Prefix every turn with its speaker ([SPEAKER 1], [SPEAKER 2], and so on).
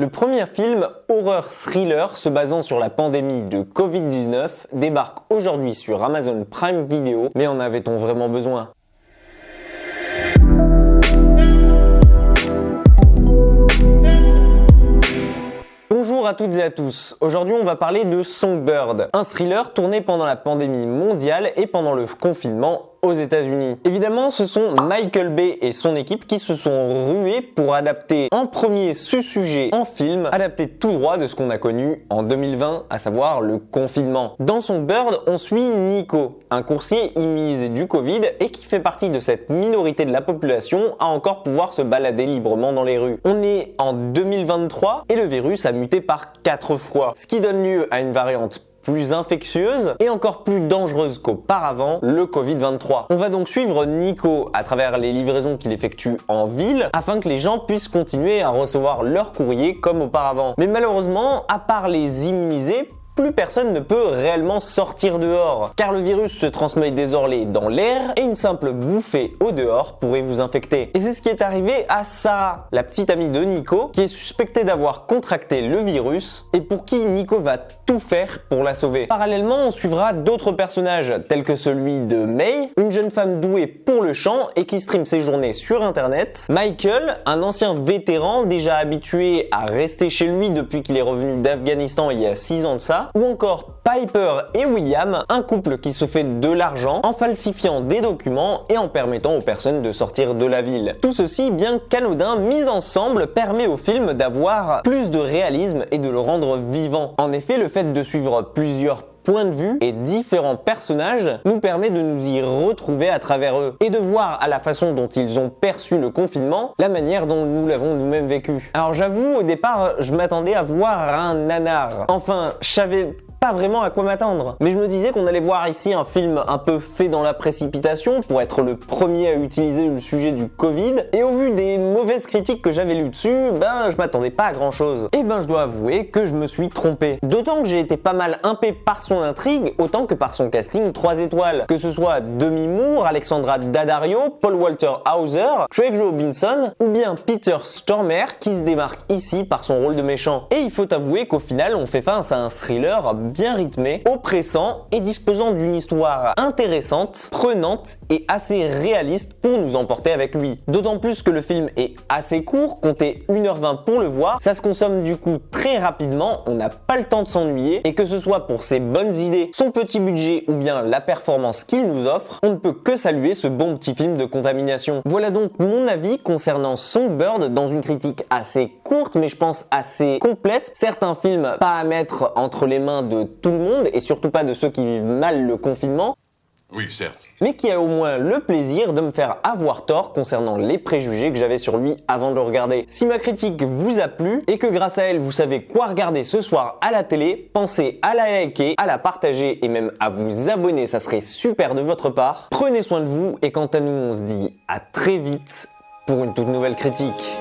[SPEAKER 1] Le premier film horreur thriller se basant sur la pandémie de Covid-19 débarque aujourd'hui sur Amazon Prime Video, mais en avait-on vraiment besoin ? Bonjour à toutes et à tous, aujourd'hui on va parler de Songbird, un thriller tourné pendant la pandémie mondiale et pendant le confinement aux États-Unis. Évidemment, ce sont Michael Bay et son équipe qui se sont rués pour adapter en premier ce sujet en film, adapté tout droit de ce qu'on a connu en 2020, à savoir le confinement. Dans Songbird, on suit Nico, un coursier immunisé du Covid et qui fait partie de cette minorité de la population à encore pouvoir se balader librement dans les rues. On est en 2023 et le virus a muté par 4 fois, ce qui donne lieu à une variante plus infectieuse et encore plus dangereuse qu'auparavant, le Covid-23. On va donc suivre Nico à travers les livraisons qu'il effectue en ville afin que les gens puissent continuer à recevoir leur courrier comme auparavant. Mais malheureusement, à part les immunisés, plus personne ne peut réellement sortir dehors, car le virus se transmet désormais dans l'air et une simple bouffée au dehors pourrait vous infecter. Et c'est ce qui est arrivé à Sarah, la petite amie de Nico, qui est suspectée d'avoir contracté le virus et pour qui Nico va tout faire pour la sauver. Parallèlement, on suivra d'autres personnages, tels que celui de May, une jeune femme douée pour le chant et qui stream ses journées sur internet, Michael, un ancien vétéran déjà habitué à rester chez lui depuis qu'il est revenu d'Afghanistan il y a 6 ans de ça, ou encore Piper et William, un couple qui se fait de l'argent en falsifiant des documents et en permettant aux personnes de sortir de la ville. Tout ceci, bien qu'anodin, mis ensemble, permet au film d'avoir plus de réalisme et de le rendre vivant. En effet, le fait de suivre plusieurs points de vue et différents personnages nous permet de nous y retrouver à travers eux et de voir à la façon dont ils ont perçu le confinement, la manière dont nous l'avons nous-mêmes vécu. Alors j'avoue, au départ, je m'attendais à voir un nanar. Enfin, je savais pas vraiment à quoi m'attendre. Mais je me disais qu'on allait voir ici un film un peu fait dans la précipitation pour être le premier à utiliser le sujet du Covid. Et au vu des mauvaises critiques que j'avais lues dessus, je m'attendais pas à grand chose. Et je dois avouer que je me suis trompé. D'autant que j'ai été pas mal humpé par son intrigue, autant que par son casting 3 étoiles. Que ce soit Demi Moore, Alexandra Daddario, Paul Walter Hauser, Craig Robinson ou bien Peter Stormare qui se démarque ici par son rôle de méchant. Et il faut avouer qu'au final, on fait face à un thriller bien rythmé, oppressant et disposant d'une histoire intéressante, prenante et assez réaliste pour nous emporter avec lui. D'autant plus que le film est assez court, comptez 1h20 pour le voir, ça se consomme du coup très rapidement, on n'a pas le temps de s'ennuyer et que ce soit pour ses bonnes idées, son petit budget ou bien la performance qu'il nous offre, on ne peut que saluer ce bon petit film de contamination. Voilà donc mon avis concernant Songbird dans une critique assez courte mais je pense assez complète. Certes un film pas à mettre entre les mains de tout le monde et surtout pas de ceux qui vivent mal le confinement.
[SPEAKER 2] Oui, certes.
[SPEAKER 1] Mais qui a au moins le plaisir de me faire avoir tort concernant les préjugés que j'avais sur lui avant de le regarder. Si ma critique vous a plu et que grâce à elle vous savez quoi regarder ce soir à la télé, pensez à la liker, à la partager et même à vous abonner, ça serait super de votre part. Prenez soin de vous et quant à nous on se dit à très vite pour une toute nouvelle critique.